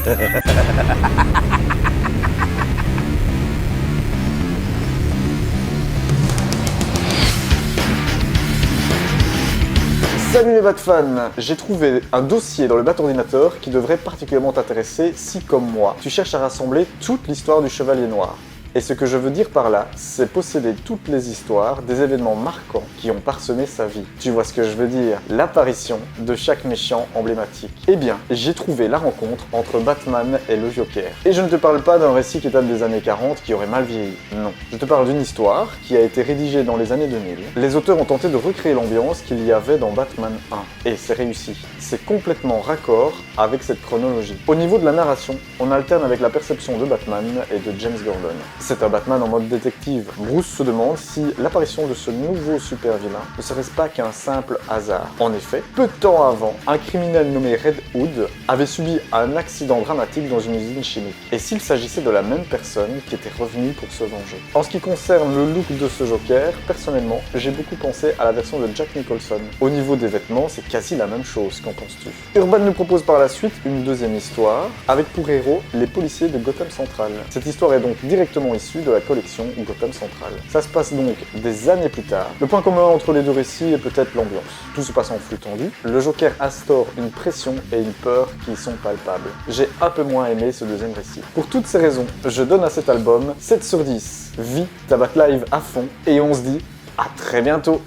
Salut les Batfans! J'ai trouvé un dossier dans le Bat Ordinateur qui devrait particulièrement t'intéresser si, comme moi, tu cherches à rassembler toute l'histoire du Chevalier Noir. Et ce que je veux dire par là, c'est posséder toutes les histoires des événements marquants qui ont parsemé sa vie. Tu vois ce que je veux dire? L'apparition de chaque méchant emblématique. Eh bien, j'ai trouvé la rencontre entre Batman et le Joker. Et je ne te parle pas d'un récit qui date des années 40 qui aurait mal vieilli. Non. Je te parle d'une histoire qui a été rédigée dans les années 2000. Les auteurs ont tenté de recréer l'ambiance qu'il y avait dans Batman 1. Et c'est réussi. C'est complètement raccord avec cette chronologie. Au niveau de la narration, on alterne avec la perception de Batman et de James Gordon. C'est un Batman en mode détective. Bruce se demande si l'apparition de ce nouveau super-vilain ne serait-ce pas qu'un simple hasard. En effet, peu de temps avant, un criminel nommé Red Hood avait subi un accident dramatique dans une usine chimique. Et s'il s'agissait de la même personne qui était revenue pour se venger. En ce qui concerne le look de ce Joker, personnellement, j'ai beaucoup pensé à la version de Jack Nicholson. Au niveau des vêtements, c'est quasi la même chose, qu'en penses-tu? Urban nous propose par la suite une deuxième histoire, avec pour héros les policiers de Gotham Central. Cette histoire est donc directement issue de la collection Gotham Central. Ça se passe donc des années plus tard. Le point commun entre les deux récits est peut-être l'ambiance. Tout se passe en flux tendu. Le Joker instaure une pression et une peur qui sont palpables. J'ai un peu moins aimé ce deuxième récit. Pour toutes ces raisons, je donne à cet album 7 sur 10. Vis ta Batlive à fond et on se dit à très bientôt.